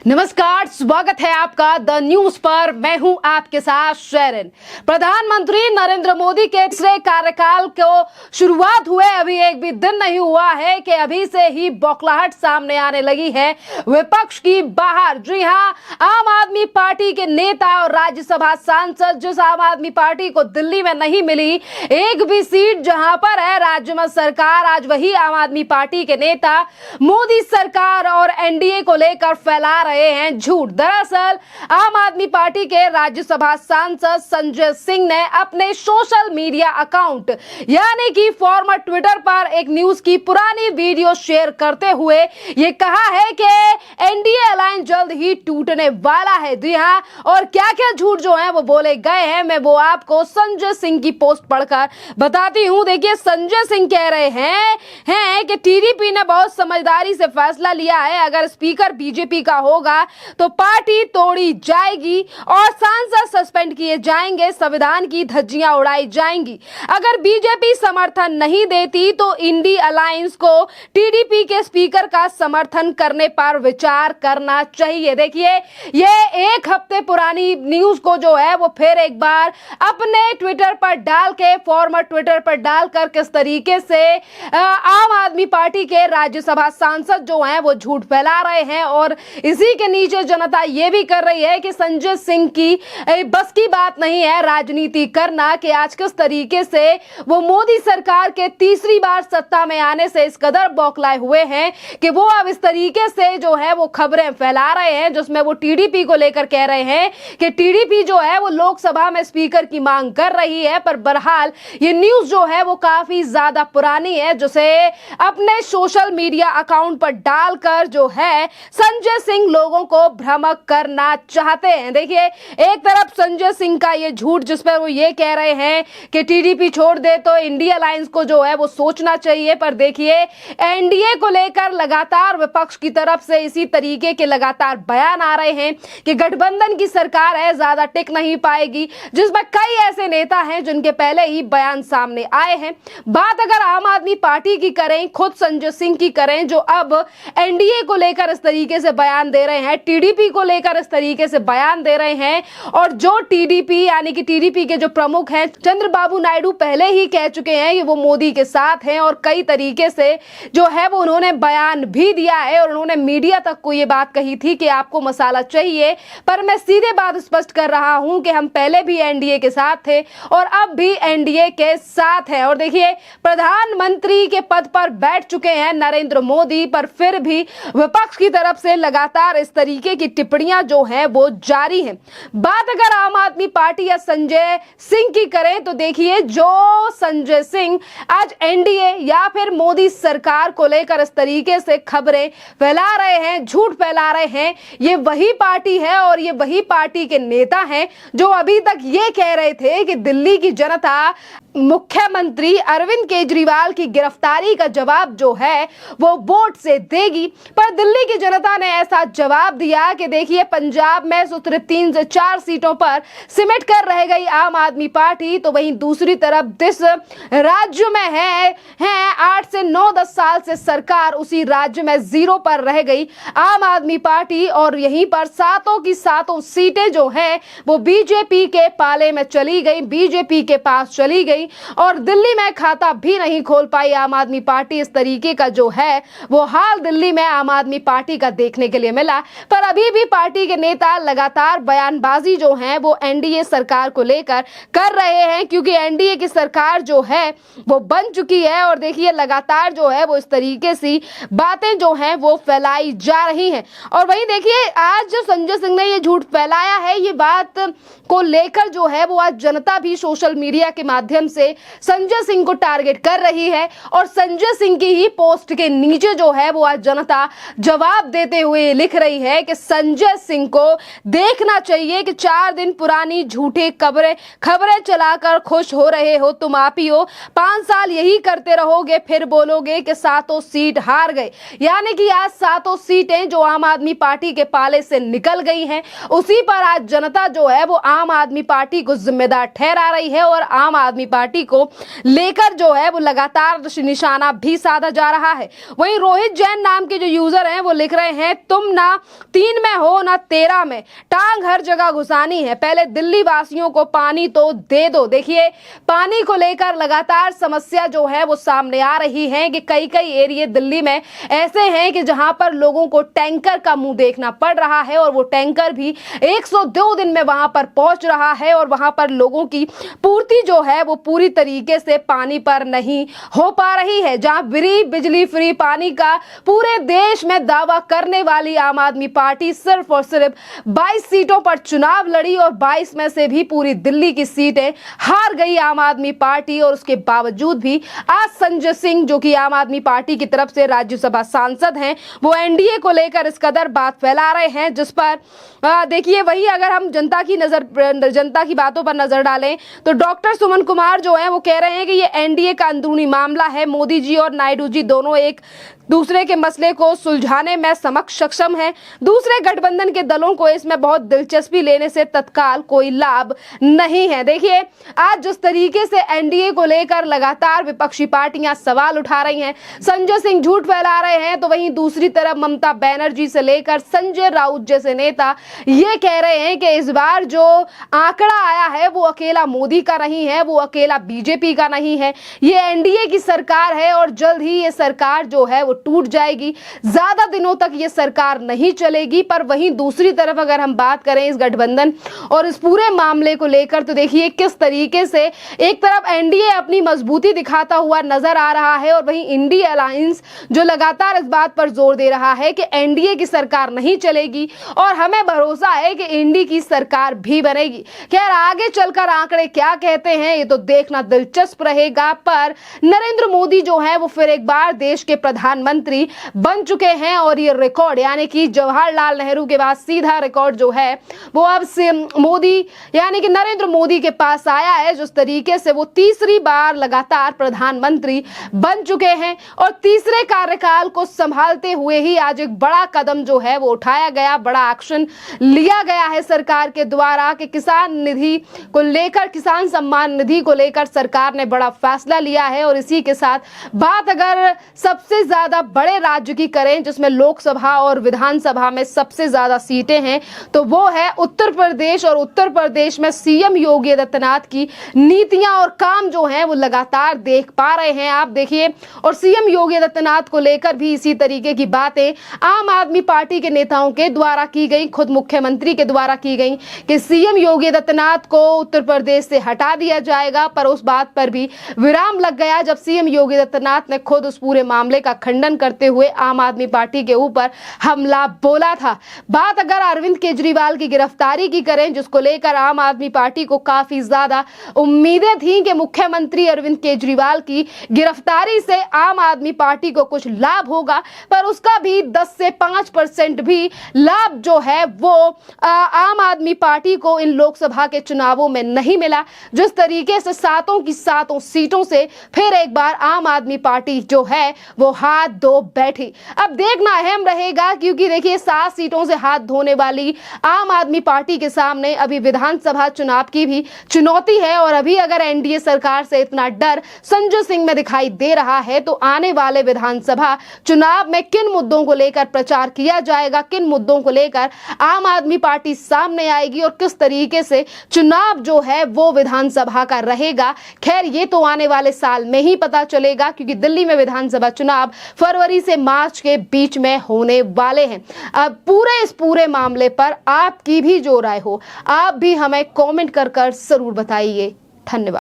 नमस्कार, स्वागत है आपका द न्यूज पर। मैं हूं आपके साथ शेरन। प्रधानमंत्री नरेंद्र मोदी के तीसरे कार्यकाल को शुरुआत हुए अभी एक भी दिन नहीं हुआ है कि अभी से ही बौखलाहट सामने आने लगी है विपक्ष की बाहर। जी हां, आम आदमी पार्टी के नेता और राज्यसभा सांसद, जिस आम आदमी पार्टी को दिल्ली में नहीं मिली एक भी सीट, जहां पर है राज्य में सरकार, आज वही आम आदमी पार्टी के नेता मोदी सरकार और एनडीए को लेकर फैला रहे हैं झूठ। दरअसल आम आदमी पार्टी के राज्यसभा सांसद संजय सिंह ने अपने सोशल मीडिया अकाउंट यानी कि फॉर्मर ट्विटर पर एक न्यूज की पुरानी वीडियो शेयर करते हुए ये कहा है कि एनडीए अलायंस जल्द ही टूटने वाला है। जी हां, और क्या क्या झूठ जो है वो बोले गए हैं, मैं वो आपको संजय सिंह की पोस्ट पढ़कर बताती हूं। देखिए, संजय सिंह कह रहे हैं कि टीडीपी ने बहुत समझदारी से फैसला लिया है, अगर स्पीकर बीजेपी का होगा तो पार्टी तोड़ी जाएगी और सांसद सस्पेंड किए जाएंगे, संविधान की धज्जियां उड़ाई जाएंगी। अगर बीजेपी समर्थन नहीं देती तो इंडी अलायंस को टीडीपी के स्पीकर का समर्थन करने पर विचार करना चाहिए। देखिए, ये एक हफ्ते पुरानी न्यूज को जो है वो फिर एक बार अपने ट्विटर पर डाल के, फॉर्मर ट्विटर पर डालकर किस तरीके से आम आदमी पार्टी के राज्यसभा सांसद जो हैं वो झूठ फैला रहे हैं। और इसी के नीचे जनता ये भी कर रही है कि संजय सिंह की बस की बात नहीं है राजनीति करना, कि आज किस तरीके से वो मोदी सरकार के तीसरी बार सत्ता में आने से इस कदर बौखलाए हुए हैं कि वो अब इस तरीके से जो है वो खबरें फैला रहे हैं, जिसमें वो टीडीपी को लेकर कह रहे हैं कि टीडीपी जो है वो लोकसभा में स्पीकर की मांग कर रही है। पर बहरहाल ये न्यूज जो है वो काफी ज्यादा पुरानी है, जिसे अपने सोशल मीडिया अकाउंट पर डालकर जो है संजय सिंह लोगों को भ्रमक करना चाहते हैं। देखिए, एक तरफ संजय सिंह का ये झूठ, जिस पर वो ये कह रहे हैं कि टीडीपी छोड़ दे तो इंडिया अलायंस को जो है वो सोचना चाहिए। पर देखिए, एनडीए को लेकर लगातार विपक्ष की तरफ से इसी तरीके के लगातार बयान आ रहे हैं कि गठबंधन की सरकार है, ज्यादा टिक नहीं पाएगी, जिसमें कई ऐसे नेता हैं जिनके पहले ही बयान सामने आए हैं। बात अगर आम आदमी पार्टी की करें, खुद संजय सिंह की करें, जो अब एनडीए को लेकर इस तरीके से बयान दे रहे हैं, टीडीपी को लेकर इस तरीके से बयान दे रहे हैं, और जो टीडीपी यानी कि टीडीपी के जो प्रमुख हैं चंद्रबाबू नायडू पहले ही कह चुके हैं कि वो मोदी के साथ हैं, और कई तरीके से जो है वो उन्होंने बयान भी दिया है और उन्होंने मीडिया तक को ये बात कही थी कि आपको मसाला चाहिए। पर मैं सीधे बात स्पष्ट कर रहा हूं कि हम पहले भी एनडीए के साथ थे और अब भी एनडीए के साथ हैं। और देखिए, प्रधानमंत्री के पद पर बैठ चुके हैं नरेंद्र मोदी, पर फिर भी विपक्ष की तरफ से लगातार इस तरीके की टिप्पणियां जो हैं वो जारी हैं। बात अगर आम आदमी पार्टी या संजय सिंह की करें तो देखिए, जो संजय सिंह आज एनडीए या फिर मोदी सरकार को लेकर इस तरीके से खबरें फैला रहे हैं, झूठ फैला रहे हैं, ये वही पार्टी है और ये वही पार्टी के नेता हैं जो अभी तक ये कह रहे थे कि दिल्ली की जनता मुख्यमंत्री अरविंद केजरीवाल की गिरफ्तारी का जवाब जो है वो वोट से देगी। पर दिल्ली की जनता ने ऐसा जवाब दिया कि देखिए, पंजाब में सूत्र 3 से 4 सीटों पर सिमट कर रह गई आम आदमी पार्टी, तो वहीं दूसरी तरफ जिस राज्य में है 8 से 9-10 साल से सरकार, उसी राज्य में 0 पर रह गई आम आदमी पार्टी, और यहीं पर सातों की सातों सीटें जो हैं वो बीजेपी के पाले में चली गई, बीजेपी के पास चली गई, और दिल्ली में खाता भी नहीं खोल पाई आम आदमी पार्टी। इस तरीके का जो है वो हाल दिल्ली में आम आदमी पार्टी का देखने के लिए मिला। पर अभी भी पार्टी के नेता लगातार बयानबाजी जो है वो एनडीए सरकार को लेकर कर रहे हैं, क्योंकि एनडीए की सरकार जो है वो बन चुकी है, और देखिए लगातार जो है वो इस तरीके से बातें जो हैं वो फैलाई जा रही हैं। और वहीं देखिए, आज जो संजय सिंह ने ये झूठ फैलाया है, ये बात को लेकर जो है वो आज जनता भी सोशल मीडिया के माध्यम से संजय सिंह को टारगेट कर रही है, और संजय सिंह की ही पोस्ट के नीचे जो है वो आज जनता जवाब देते हुए लिख रही है कि संजय सिंह को देखना चाहिए कि 4 दिन पुरानी झूठी खबरें चलाकर खुश हो रहे हो तुम आप ही हो, 5 साल यही करते रहोगे, फिर बोलोगे कि सातों सीट हार गए। यानी कि आज सातों सीटें जो आम आदमी पार्टी के पाले से निकल गई हैं, उसी पर आज जनता जो है वो आम आदमी पार्टी को जिम्मेदार ठहरा रही है, और आम आदमी पार्टी को लेकर जो है वो लगातार निशाना भी साधा जा रहा है। वहीं रोहित जैन नाम के जो यूजर हैं वो लिख रहे हैं, तुम ना ना 3 में हो ना 13 में, टांग हर जगह घुसानी है। पहले दिल्ली वासियों को पानी तो दे दो। देखिए, पानी को लेकर लगातार समस्या जो है वो सामने आ रही है कि कई कई एरिया दिल्ली में ऐसे हैं कि जहां पर लोगों को टैंकर का मुंह देखना पड़ रहा है, और वो टैंकर भी 102 दिन में वहां पर पहुंच रहा है, और वहां पर लोगों की पूर्ति जो है वो पूरी तरीके से पानी पर नहीं हो पा रही है। जहां फ्री बिजली, फ्री पानी का पूरे देश में दावा करने वाली आम आदमी पार्टी सिर्फ और सिर्फ 22 सीटों पर चुनाव लड़ी, और 22 में से भी पूरी दिल्ली की सीटें हार गई आम आदमी पार्टी। और उसके बावजूद भी आज संजय सिंह, जो कि आम आदमी पार्टी की तरफ से राज्यसभा सांसद हैं, वो एनडीए को लेकर इस कदर बात फैला रहे हैं, जिस पर देखिए, वही अगर हम जनता की बातों पर नजर डालें तो डॉक्टर सुमन कुमार जो है वो कह रहे हैं कि ये एनडीए का अंदरूनी मामला है। मोदी जी और नायडू जी दोनों एक दूसरे के मसले को सुलझाने में सक्षम है। दूसरे गठबंधन के दलों को इसमें बहुत दिलचस्पी लेने से तत्काल कोई लाभ नहीं है। देखिए, आज जिस तरीके से एनडीए को लेकर लगातार विपक्षी पार्टियां सवाल उठा रही हैं, संजय सिंह झूठ फैला रहे हैं, तो वहीं दूसरी तरफ ममता बनर्जी से लेकर संजय राउत जैसे नेता ये कह रहे हैं कि इस बार जो आंकड़ा आया है वो अकेला मोदी का नहीं है, वो अकेला बीजेपी का नहीं है, ये एनडीए की सरकार है, और जल्द ही ये सरकार जो है वो टूट जाएगी। ज्यादा दिनों तक ये सरकार नहीं चलेगी। पर वहीं दूसरी तरफ अगर हम बात करें इस गठबंधन और इस पूरे मामले को लेकर, तो देखिए किस तरीके से एक तरफ एनडीए अपनी मजबूती दिखाता हुआ नजर आ रहा है, और वहीं इंडी अलायंस जो लगातार इस बात पर जोर दे रहा है कि एनडीए की सरकार नहीं चलेगी, और हमें भरोसा है कि इंडी की सरकार भी बनेगी। खैर, आगे चलकर आंकड़े क्या कहते हैं ये तो देखना दिलचस्प रहेगा। पर नरेंद्र मोदी जो है वो फिर एक बार देश के प्रधानमंत्री बन चुके हैं, और ये रिकॉर्ड यानी कि जवाहरलाल नेहरू के बाद सीधा रिकॉर्ड जो है वो अब से मोदी यानी कि नरेंद्र मोदी के पास आया है, जिस तरीके से वो तीसरी बार लगातार प्रधानमंत्री बन चुके हैं, और तीसरे कार्यकाल को संभालते हुए ही आज एक बड़ा कदम जो है वो उठाया गया, बड़ा एक्शन लिया गया है सरकार के द्वारा कि किसान निधि को लेकर, किसान सम्मान निधि को लेकर सरकार ने बड़ा फैसला लिया है। और इसी के साथ बात अगर सबसे ज्यादा बड़े राज्य की करें जिसमें लोकसभा और विधानसभा में सबसे ज्यादा सीटें हैं, तो वो है उत्तर प्रदेश, और उत्तर प्रदेश में सीएम योगी आदित्यनाथ की नीतियां और काम जो हैं वो लगातार देख पा रहे हैं आप। देखिए, और सीएम योगी आदित्यनाथ को लेकर भी इसी तरीके की बातें आम आदमी पार्टी के नेताओं के द्वारा की गई, खुद मुख्यमंत्री के द्वारा की गई कि सीएम योगी आदित्यनाथ को उत्तर प्रदेश से हटा दिया जाएगा। पर उस बात पर भी विराम लग गया जब सीएम योगी आदित्यनाथ ने खुद उस पूरे मामले का खंडन करते हुए आम आदमी पार्टी के ऊपर हमला बोला था। बात अगर अरविंद केजरीवाल की गिरफ्तारी की करें, जिसको लेकर आम आदमी पार्टी को काफी ज्यादा उम्मीदें थी कि मुख्यमंत्री अरविंद केजरीवाल की गिरफ्तारी से आम आदमी पार्टी को कुछ लाभ होगा, पर उसका भी 10 से 5% भी लाभ जो है वो आम आदमी पार्टी को इन लोकसभा के चुनावों में नहीं मिला। जिस तरीके से सातों की सातों सीटों से फिर एक बार आम आदमी पार्टी जो है वो हाथ धो बैठी। अब देखना अहम रहेगा, क्योंकि देखिए 7 सीटों से हाथ धोने वाली आम आदमी पार्टी के सामने अभी विधानसभा चुनाव की भी चुनौती है। और अभी अगर एनडीए सरकार से इतना डर संजय सिंह में दिखाई दे रहा है, तो आने वाले विधानसभा चुनाव में किन मुद्दों को लेकर प्रचार किया जाएगा, किन मुद्दों को लेकर आम आदमी पार्टी सामने आएगी, और किस तरीके से चुनाव जो है वो विधानसभा का रहेगा, खैर ये तो आने वाले साल में ही पता चलेगा, क्योंकि दिल्ली में विधानसभा चुनाव फरवरी से मार्च के बीच में होने वाले हैं। अब इस पूरे मामले पर आपकी भी जो राय हो, आप भी हमें कमेंट कर जरूर बताइए। धन्यवाद।